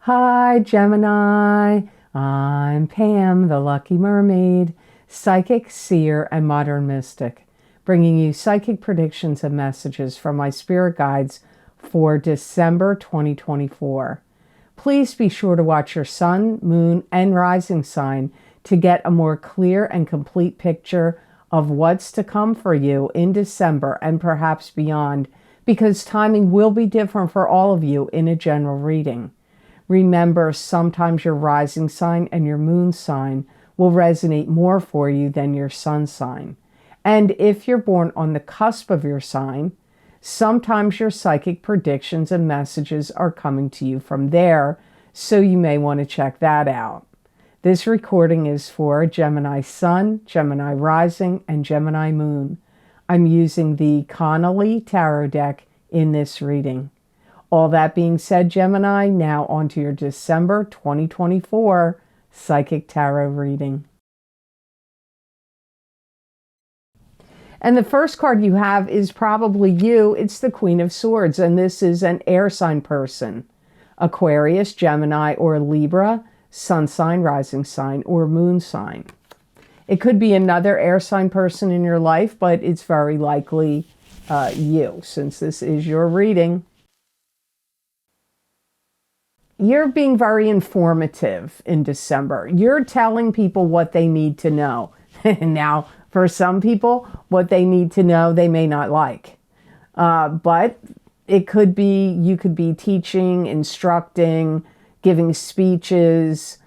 Hi, Gemini. I'm Pam, the Lucky Mermaid, psychic, seer, and modern mystic, bringing you psychic predictions and messages from my spirit guides for December 2024. Please be sure to watch your sun, moon, and rising sign to get a more clear and complete picture of what's to come for you in December and perhaps beyond, because timing will be different for all of you in a general reading. Remember, sometimes your rising sign and your moon sign will resonate more for you than your sun sign. And if you're born on the cusp of your sign, sometimes your psychic predictions and messages are coming to you from there, so you may want to check that out. This recording is for Gemini Sun, Gemini Rising, and Gemini Moon. I'm using the Connolly Tarot deck in this reading. All that being said, Gemini, now onto your December 2024 Psychic Tarot reading. And the first card you have is probably you. It's the Queen of Swords, and this is an air sign person. Aquarius, Gemini, or Libra, sun sign, rising sign, or moon sign. It could be another air sign person in your life, but it's very likely you, since this is your reading. You're being very informative in December. You're telling people what they need to know. Now, for some people, what they need to know, they may not like. But it could be, you could be teaching, instructing, giving speeches,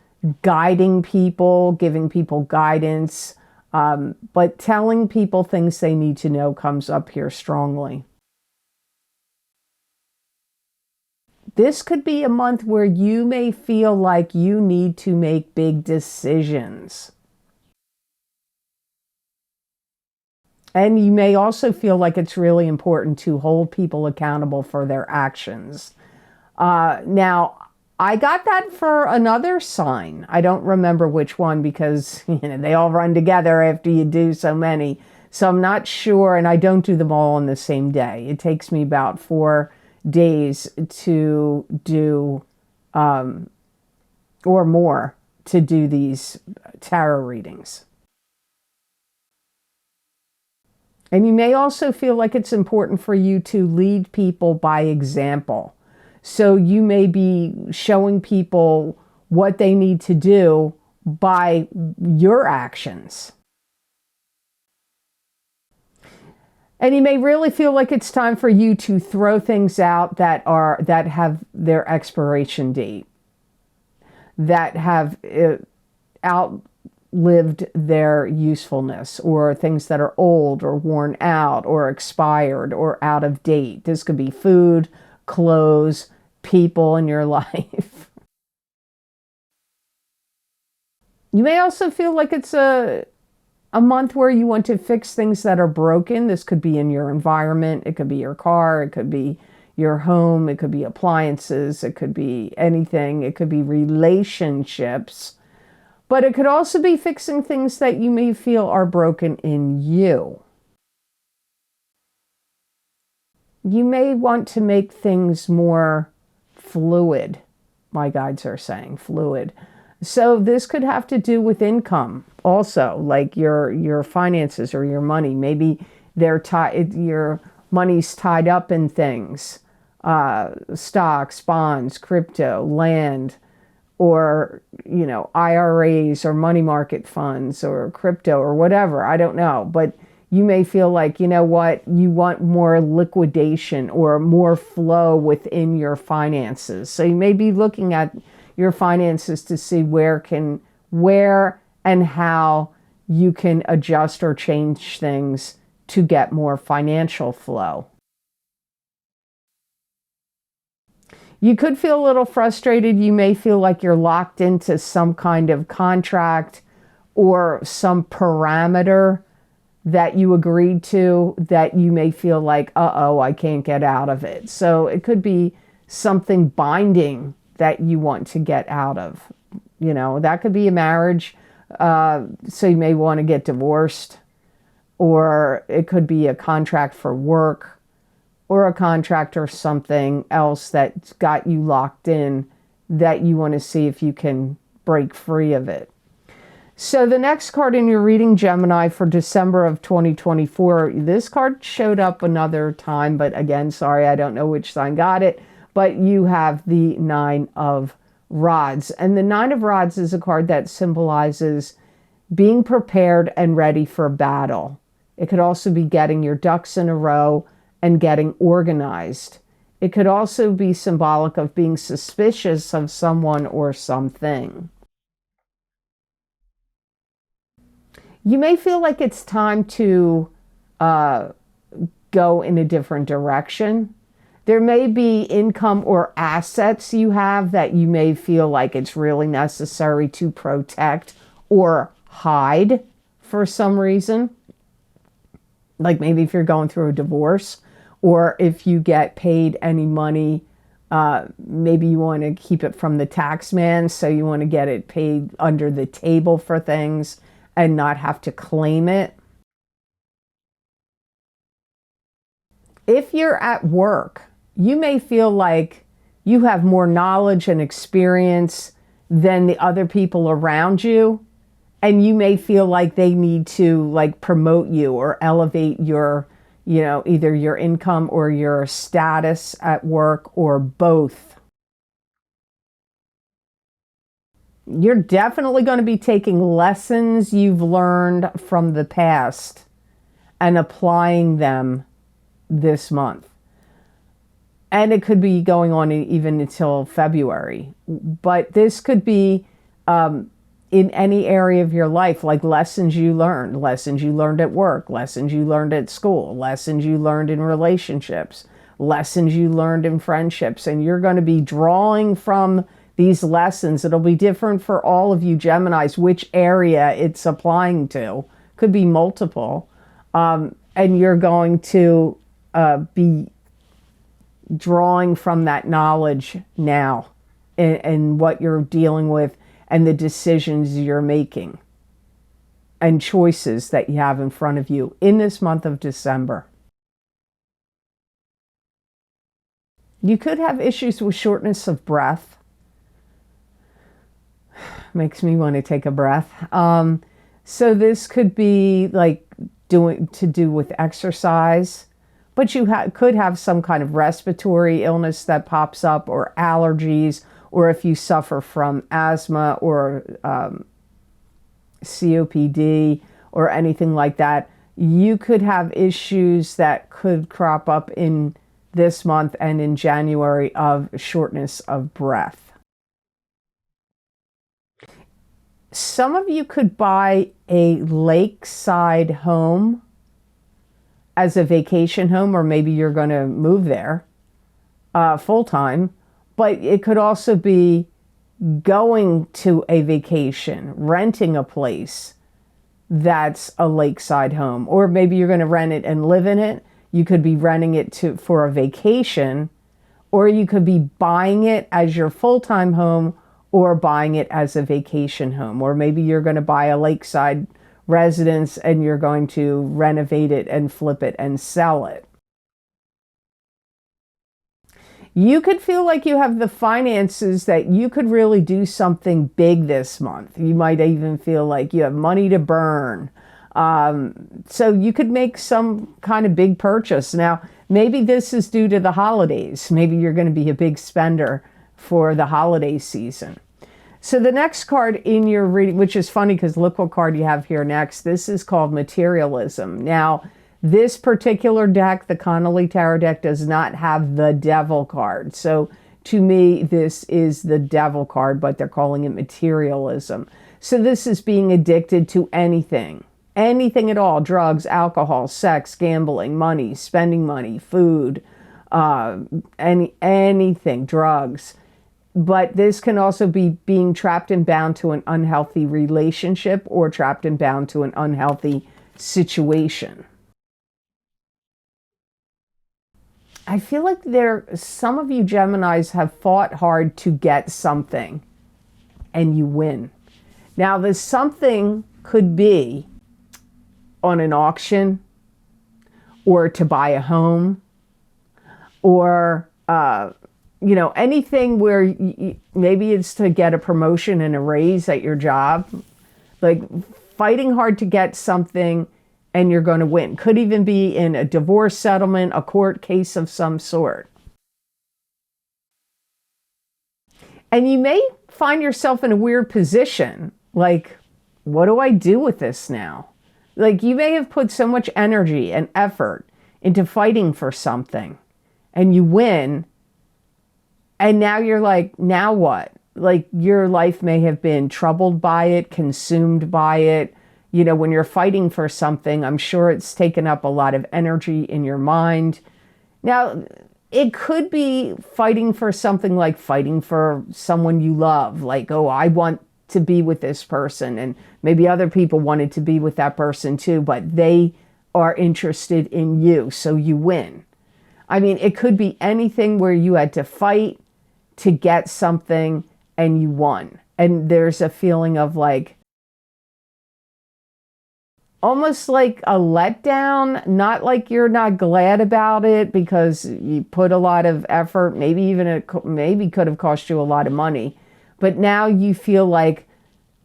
guiding people, giving people guidance. But telling people things they need to know comes up here strongly. This could be a month where you may feel like you need to make big decisions. And you may also feel like it's really important to hold people accountable for their actions. Now, I got that for another sign. I don't remember which one because they all run together after you do so many. So I'm not sure, and I don't do them all on the same day. It takes me about 4 days to do, or more, to do these tarot readings. And you may also feel like it's important for you to lead people by example. So you may be showing people what they need to do by your actions. And you may really feel like it's time for you to throw things out that have their expiration date, that have outlived their usefulness, or things that are old or worn out or expired or out of date. This could be food, clothes, people in your life. You may also feel like it's a month where you want to fix things that are broken. This could be in your environment. It could be your car. It could be your home. It could be appliances. It could be anything. It could be relationships. But it could also be fixing things that you may feel are broken in you. You may want to make things more fluid. My guides are saying fluid. So this could have to do with income also, like your finances or your money. Maybe your money's tied up in things, stocks, bonds, crypto, land, or IRAs or money market funds or crypto or whatever. I don't know, but you may feel like, you know what, you want more liquidation or more flow within your finances. So you may be looking at your finances to see where and how you can adjust or change things to get more financial flow. You could feel a little frustrated. You may feel like you're locked into some kind of contract or some parameter that you agreed to that you may feel like, uh-oh, I can't get out of it. So it could be something binding that you want to get out of. That could be a marriage. So you may want to get divorced, or it could be a contract for work, or a contract or something else that's got you locked in that you want to see if you can break free of it. So the next card in your reading, Gemini, for December of 2024, this card showed up another time, but again, sorry, I don't know which sign got it, but you have the Nine of Rods. And the Nine of Rods is a card that symbolizes being prepared and ready for battle. It could also be getting your ducks in a row and getting organized. It could also be symbolic of being suspicious of someone or something. You may feel like it's time to go in a different direction. There may be income or assets you have that you may feel like it's really necessary to protect or hide for some reason. Like maybe if you're going through a divorce, or if you get paid any money, maybe you want to keep it from the tax man, so you want to get it paid under the table for things and not have to claim it. If you're at work, you may feel like you have more knowledge and experience than the other people around you, and you may feel like they need to like promote you or elevate your, you know, either your income or your status at work, or both. You're definitely going to be taking lessons you've learned from the past and applying them this month. And it could be going on even until February. But this could be in any area of your life, like lessons you learned at work, lessons you learned at school, lessons you learned in relationships, lessons you learned in friendships. And you're going to be drawing from these lessons. It'll be different for all of you Geminis, which area it's applying to. Could be multiple. And you're going to be drawing from that knowledge now and what you're dealing with and the decisions you're making and choices that you have in front of you in this month of December. You could have issues with shortness of breath. Makes me want to take a breath. So this could be like to do with exercise, but you could have some kind of respiratory illness that pops up, or allergies, or if you suffer from asthma or COPD or anything like that, you could have issues that could crop up in this month and in January of shortness of breath. Some of you could buy a lakeside home as a vacation home, or maybe you're going to move there full-time, but it could also be going to a vacation, renting a place that's a lakeside home, or maybe you're going to rent it and live in it. You could be renting it for a vacation, or you could be buying it as your full-time home, or buying it as a vacation home. Or maybe you're going to buy a lakeside residence and you're going to renovate it and flip it and sell it. You could feel like you have the finances that you could really do something big this month. You might even feel like you have money to burn. So you could make some kind of big purchase. Now, maybe this is due to the holidays. Maybe you're going to be a big spender for the holiday season. So the next card in your reading, which is funny because look what card you have here next. This is called Materialism. Now, this particular deck, the Connolly Tarot deck, does not have the Devil card. So to me, this is the Devil card, but they're calling it Materialism. So this is being addicted to anything at all: drugs, alcohol, sex, gambling, money, spending money, food, anything, drugs. But this can also be being trapped and bound to an unhealthy relationship, or trapped and bound to an unhealthy situation. I feel like some of you Geminis have fought hard to get something and you win. Now, this something could be on an auction, or to buy a home, or anything where maybe it's to get a promotion and a raise at your job, like fighting hard to get something and you're going to win. Could even be in a divorce settlement, a court case of some sort. And you may find yourself in a weird position, like, what do I do with this now? Like, you may have put so much energy and effort into fighting for something and you win. And now you're like, now what? Like, your life may have been troubled by it, consumed by it. When you're fighting for something, I'm sure it's taken up a lot of energy in your mind. Now, it could be fighting for something like fighting for someone you love. Like, oh, I want to be with this person. And maybe other people wanted to be with that person too, but they are interested in you, so you win. I mean, it could be anything where you had to fight to get something and you won. And there's a feeling of like, almost like a letdown, not like you're not glad about it because you put a lot of effort, maybe even maybe could have cost you a lot of money. But now you feel like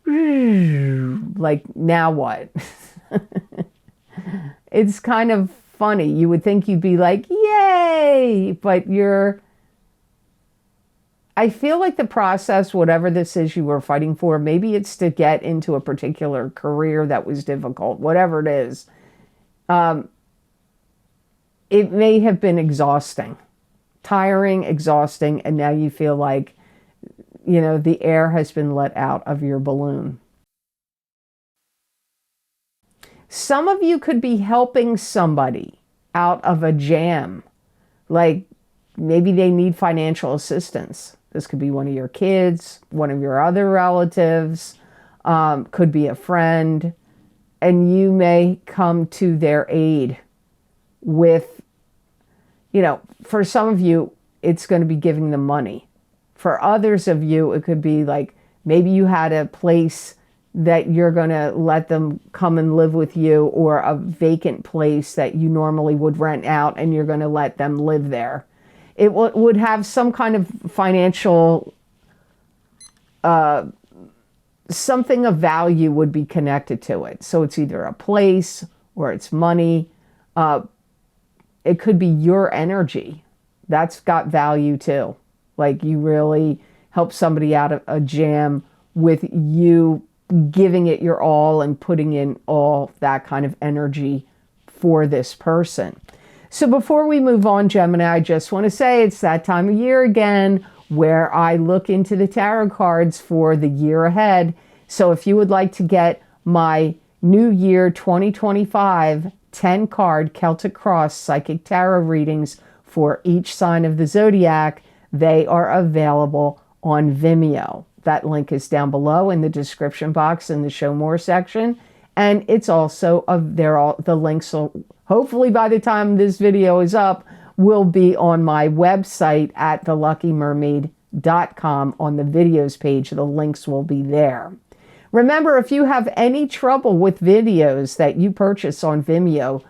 now what? It's kind of funny. You would think you'd be like, yay, but I feel like the process, whatever this is you were fighting for, maybe it's to get into a particular career that was difficult, whatever it is. It may have been exhausting, tiring, exhausting, and now you feel like, the air has been let out of your balloon. Some of you could be helping somebody out of a jam, like maybe they need financial assistance. This could be one of your kids, one of your other relatives, could be a friend, and you may come to their aid with, for some of you, it's going to be giving them money. For others of you, it could be like maybe you had a place that you're going to let them come and live with you, or a vacant place that you normally would rent out and you're going to let them live there. It would have some kind of financial, something of value would be connected to it. So it's either a place or it's money. It could be your energy. That's got value too. Like you really help somebody out of a jam with you giving it your all and putting in all that kind of energy for this person. So before we move on, Gemini, I just want to say it's that time of year again where I look into the tarot cards for the year ahead. So if you would like to get my New Year 2025 10-card Celtic Cross Psychic Tarot readings for each sign of the zodiac, they are available on Vimeo. That link is down below in the description box in the Show More section. And it's also, the links, will, hopefully by the time this video is up, will be on my website at theluckymermaid.com on the videos page. The links will be there. Remember, if you have any trouble with videos that you purchase on Vimeo,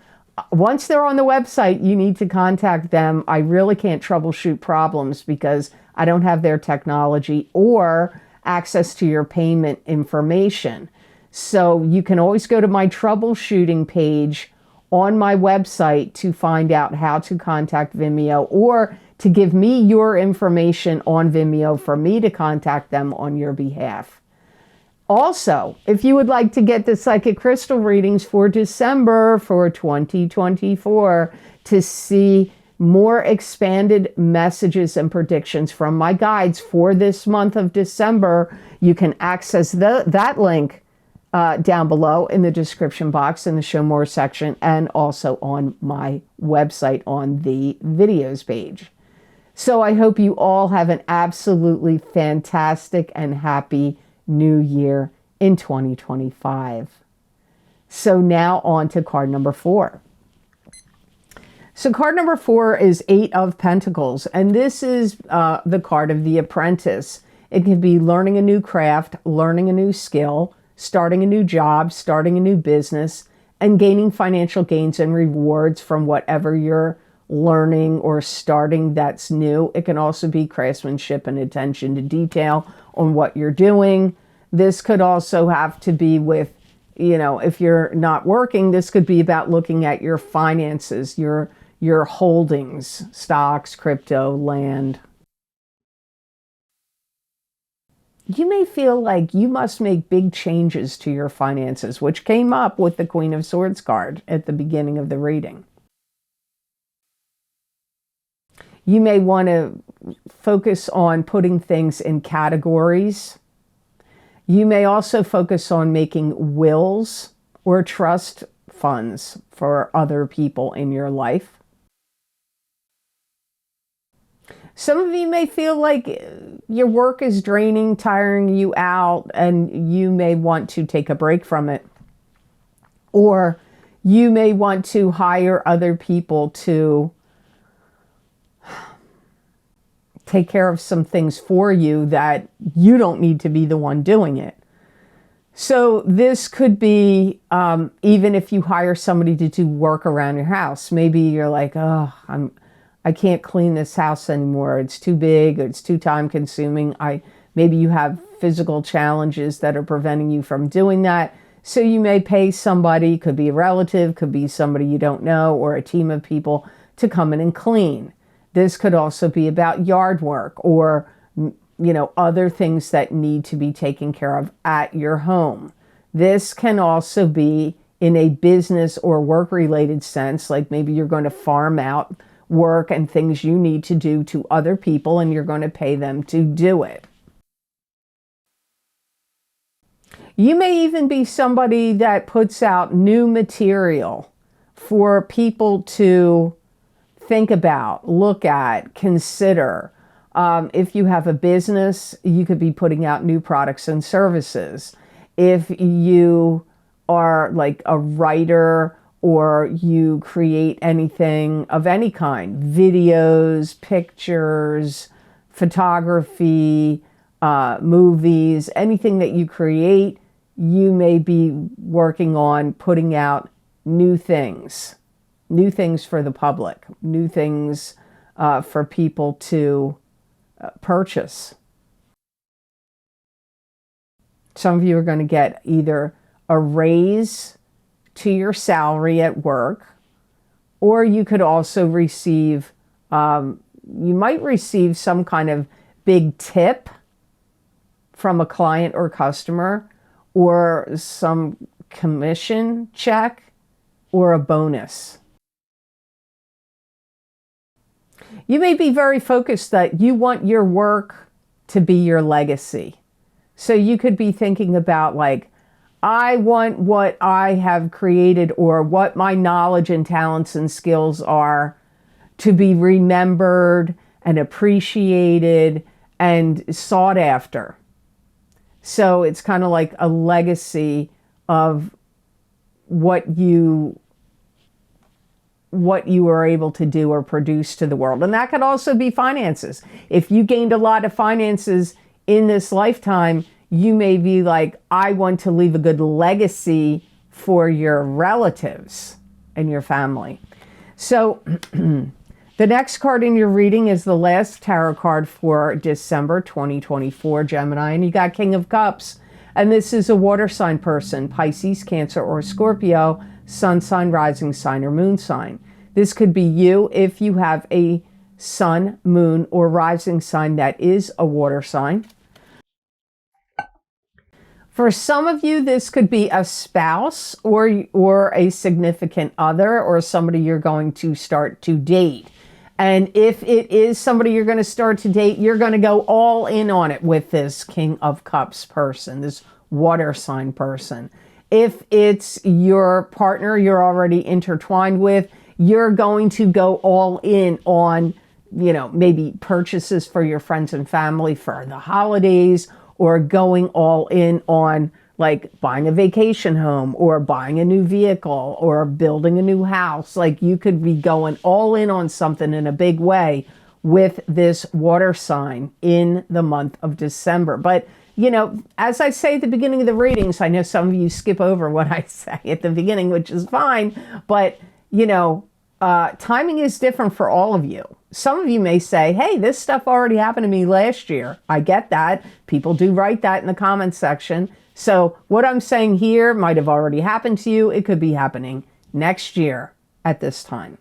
once they're on the website, you need to contact them. I really can't troubleshoot problems because I don't have their technology or access to your payment information. So you can always go to my troubleshooting page on my website to find out how to contact Vimeo, or to give me your information on Vimeo for me to contact them on your behalf. Also, if you would like to get the psychic crystal readings for December for 2024 to see more expanded messages and predictions from my guides for this month of December, you can access that link down below in the description box in the Show More section, and also on my website on the videos page. So I hope you all have an absolutely fantastic and happy New Year in 2025. So now on to card number 4. So card number 4 is 8 of Pentacles, and this is the card of the apprentice. It can be learning a new craft, learning a new skill, starting a new job, starting a new business, and gaining financial gains and rewards from whatever you're learning or starting that's new. It can also be craftsmanship and attention to detail on what you're doing. This could also have to be with, if you're not working, this could be about looking at your finances, your holdings, stocks, crypto, land. You may feel like you must make big changes to your finances, which came up with the Queen of Swords card at the beginning of the reading. You may want to focus on putting things in categories. You may also focus on making wills or trust funds for other people in your life. Some of you may feel like your work is draining, tiring you out, and you may want to take a break from it. Or you may want to hire other people to take care of some things for you that you don't need to be the one doing it. So this could be, even if you hire somebody to do work around your house. Maybe you're like, oh, I can't clean this house anymore. It's too big. It's too time consuming. Maybe you have physical challenges that are preventing you from doing that. So you may pay somebody, could be a relative, could be somebody you don't know, or a team of people to come in and clean. This could also be about yard work or, other things that need to be taken care of at your home. This can also be in a business or work-related sense, like maybe you're going to farm out work and things you need to do to other people, and you're going to pay them to do it. You may even be somebody that puts out new material for people to think about, look at, consider. If you have a business, you could be putting out new products and services. If you are like a writer or you create anything of any kind, videos, pictures, photography, movies, anything that you create, you may be working on putting out new things for the public, new things for people to purchase. Some of you are going to get either a raise to your salary at work, or you could also receive, you might receive some kind of big tip from a client or customer, or some commission check, or a bonus. You may be very focused that you want your work to be your legacy. So you could be thinking about like, I want what I have created or what my knowledge and talents and skills are to be remembered and appreciated and sought after. So it's kind of like a legacy of what you were able to do or produce to the world. And that could also be finances. If you gained a lot of finances in this lifetime, you may be like, I want to leave a good legacy for your relatives and your family. So the next card in your reading is the last tarot card for December 2024, Gemini, and you got King of Cups. And this is a water sign person, Pisces, Cancer, or Scorpio, sun sign, rising sign, or moon sign. This could be you if you have a sun, moon, or rising sign that is a water sign. For some of you, this could be a spouse or a significant other or somebody you're going to start to date. And if it is somebody you're going to start to date, you're going to go all in on it with this King of Cups person, this water sign person. If it's your partner you're already intertwined with, you're going to go all in on, maybe purchases for your friends and family for the holidays, or going all in on like buying a vacation home or buying a new vehicle or building a new house. Like you could be going all in on something in a big way with this water sign in the month of December. But, as I say at the beginning of the readings, I know some of you skip over what I say at the beginning, which is fine. But, timing is different for all of you. Some of you may say, hey, this stuff already happened to me last year. I get that. People do write that in the comments section. So what I'm saying here might have already happened to you. It could be happening next year at this time.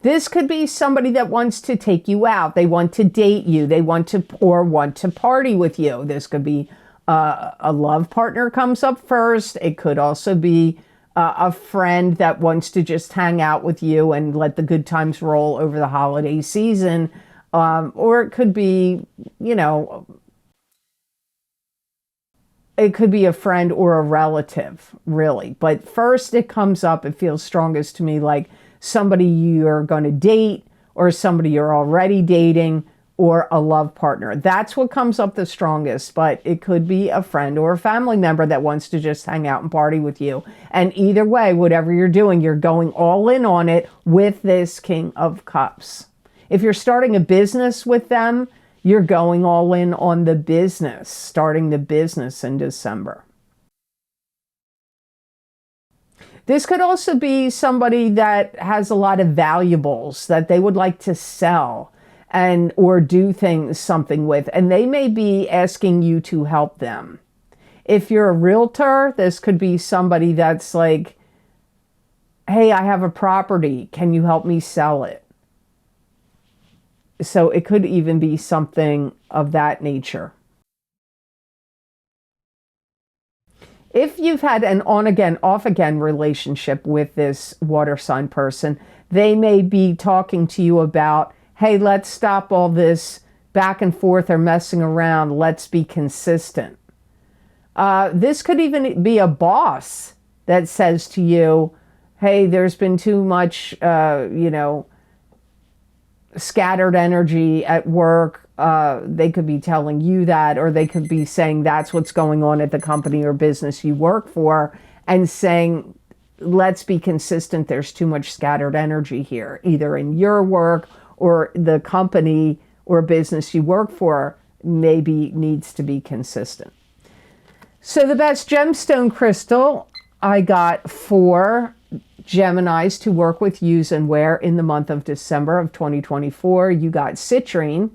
This could be somebody that wants to take you out. They want to date you. They want to party with you. This could be a love partner comes up first. It could also be a friend that wants to just hang out with you and let the good times roll over the holiday season. Or it could be, you know, it could be a friend or a relative, really. But first it comes up, it feels strongest to me like somebody you're going to date or somebody you're already dating or a love partner. That's what comes up the strongest, but it could be a friend or a family member that wants to just hang out and party with you. And either way, whatever you're doing, you're going all in on it with this King of Cups. If you're starting a business with them, you're going all in on the business, starting the business in December. This could also be somebody that has a lot of valuables that they would like to sell and or do something with, and they may be asking you to help them. If you're a realtor, this could be somebody that's like, hey, I have a property. Can you help me sell it? So it could even be something of that nature. If you've had an on-again, off-again relationship with this water sign person, they may be talking to you about, hey, let's stop all this back and forth or messing around. Let's be consistent. This could even be a boss that says to you, hey, there's been too much, scattered energy at work. They could be telling you that, or they could be saying that's what's going on at the company or business you work for and saying, let's be consistent. There's too much scattered energy here, either in your work or the company or business you work for maybe needs to be consistent. So the best gemstone crystal, I got for Geminis to work with, use, and wear in the month of December of 2024. You got Citrine,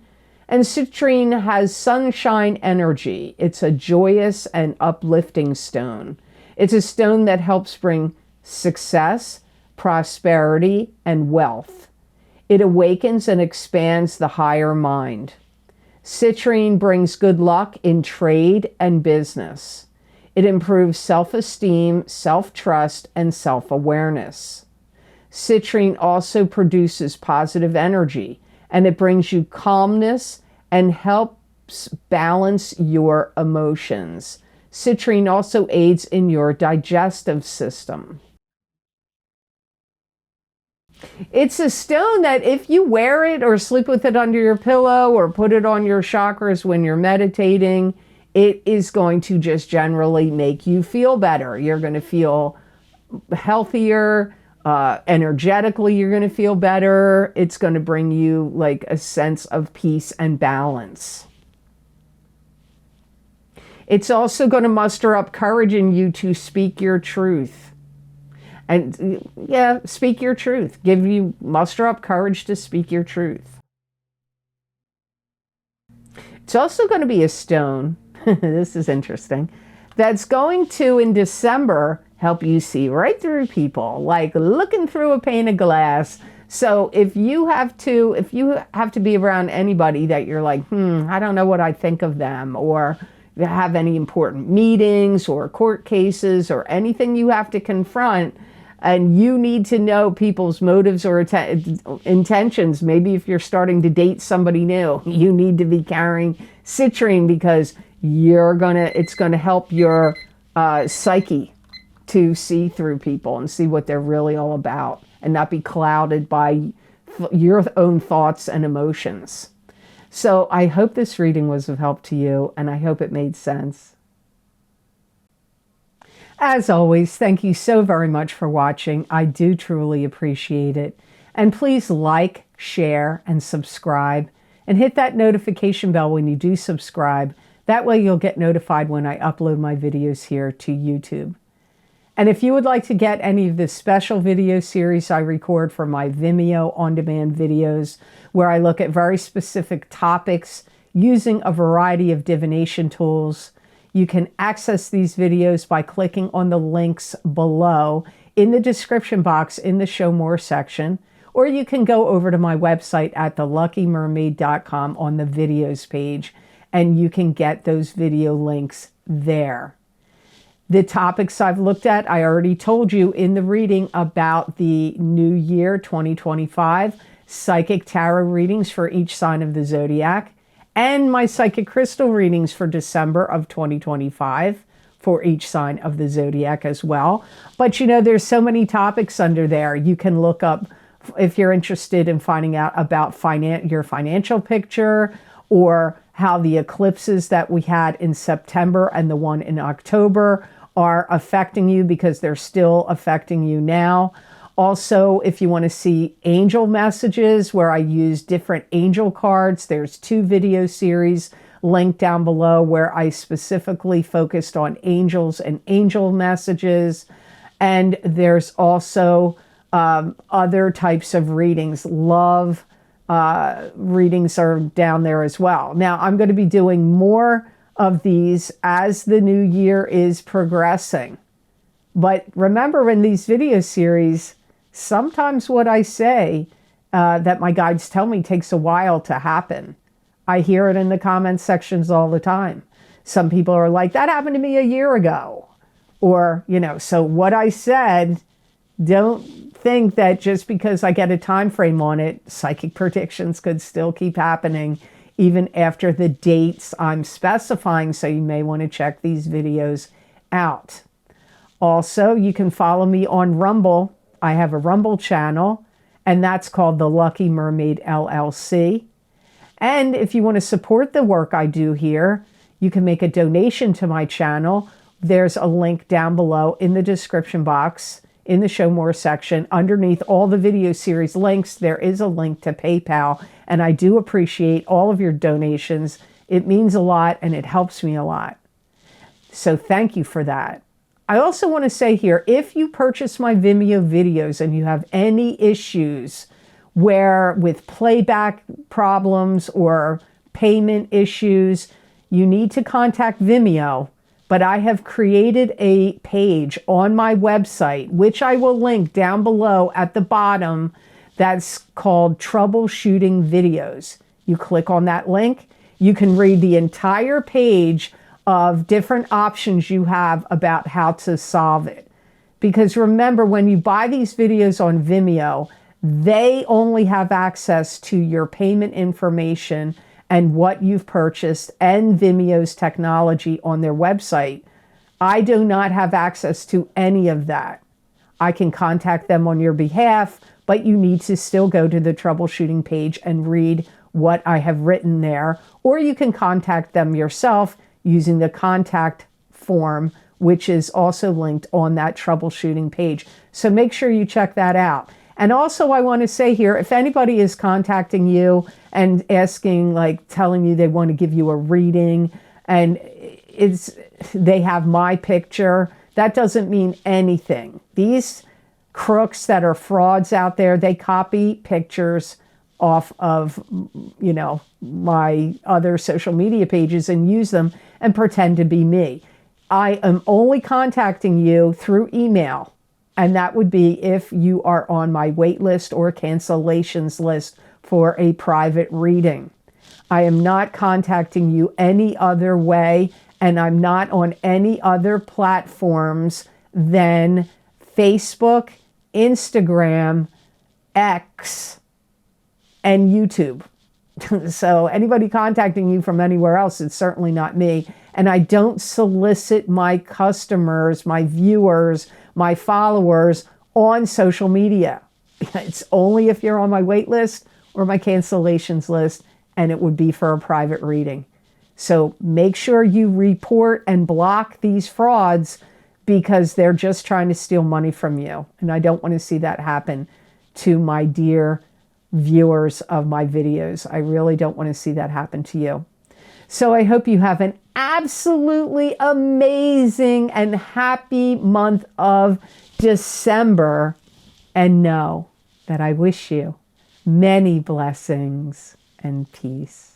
and Citrine has sunshine energy. It's a joyous and uplifting stone. It's a stone that helps bring success, prosperity, and wealth. It awakens and expands the higher mind. Citrine brings good luck in trade and business. It improves self-esteem, self-trust, and self-awareness. Citrine also produces positive energy, and it brings you calmness and helps balance your emotions. Citrine also aids in your digestive system. It's a stone that if you wear it or sleep with it under your pillow or put it on your chakras when you're meditating, it is going to just generally make you feel better. You're going to feel healthier, energetically you're going to feel better. It's going to bring you like a sense of peace and balance. It's also going to muster up courage in you to speak your truth. And yeah, speak your truth. Muster up courage to speak your truth. It's also going to be a stone, this is interesting, that's going to, in December, help you see right through people, like looking through a pane of glass. So if you have to be around anybody that you're like, I don't know what I think of them, or have any important meetings or court cases or anything you have to confront, and you need to know people's motives or intentions. Maybe if you're starting to date somebody new, you need to be carrying Citrine because it's going to help your psyche to see through people and see what they're really all about and not be clouded by your own thoughts and emotions. So I hope this reading was of help to you, and I hope it made sense. As always, thank you so very much for watching. I do truly appreciate it. And please like, share, and subscribe, and hit that notification bell when you do subscribe. That way you'll get notified when I upload my videos here to YouTube. And if you would like to get any of the special video series I record for my Vimeo on-demand videos, where I look at very specific topics using a variety of divination tools, you can access these videos by clicking on the links below in the description box in the Show More section, or you can go over to my website at theluckymermaid.com on the videos page, and you can get those video links there. The topics I've looked at, I already told you in the reading about the new year 2025, psychic tarot readings for each sign of the zodiac, and my psychic crystal readings for December of 2025 for each sign of the zodiac as well. But you know, there's so many topics under there. You can look up if you're interested in finding out about your financial picture, or how the eclipses that we had in September and the one in October are affecting you, because they're still affecting you now. Also, if you want to see angel messages where I use different angel cards, there's 2 video series linked down below where I specifically focused on angels and angel messages. And there's also other types of readings. Love readings are down there as well. Now, I'm going to be doing more of these as the new year is progressing. But remember, in these video series, sometimes what I say that my guides tell me takes a while to happen. I hear it in the comment sections all the time. Some people are like, that happened to me a year ago. Or, you know, so what I said, don't think that just because I get a time frame on it, psychic predictions could still keep happening even after the dates I'm specifying. So you may want to check these videos out. Also, you can follow me on Rumble. I have a Rumble channel, and that's called the Lucky Mermaid LLC. And if you want to support the work I do here, you can make a donation to my channel. There's a link down below in the description box in the Show More section. Underneath all the video series links, there is a link to PayPal, and I do appreciate all of your donations. It means a lot, and it helps me a lot. So thank you for that. I also want to say here, if you purchase my Vimeo videos and you have any issues with playback problems or payment issues, you need to contact Vimeo. But I have created a page on my website, which I will link down below at the bottom, that's called Troubleshooting Videos. You click on that link, you can read the entire page of different options you have about how to solve it. Because remember, when you buy these videos on Vimeo, they only have access to your payment information and what you've purchased and Vimeo's technology on their website. I do not have access to any of that. I can contact them on your behalf, but you need to still go to the troubleshooting page and read what I have written there. Or you can contact them yourself using the contact form, which is also linked on that troubleshooting page. So make sure you check that out. And also, I want to say here, if anybody is contacting you and asking, like telling you they want to give you a reading and they have my picture, that doesn't mean anything. These crooks that are frauds out there, they copy pictures off of, you know, my other social media pages and use them and pretend to be me. I am only contacting you through email. And that would be if you are on my wait list or cancellations list for a private reading. I am not contacting you any other way, and I'm not on any other platforms than Facebook, Instagram, X, and YouTube. So anybody contacting you from anywhere else, it's certainly not me. And I don't solicit my customers, my viewers, my followers on social media. It's only if you're on my wait list or my cancellations list, and it would be for a private reading. So make sure you report and block these frauds, because they're just trying to steal money from you. And I don't want to see that happen to my dear viewers of my videos. I really don't want to see that happen to you. So I hope you have an absolutely amazing and happy month of December. And know that I wish you many blessings and peace.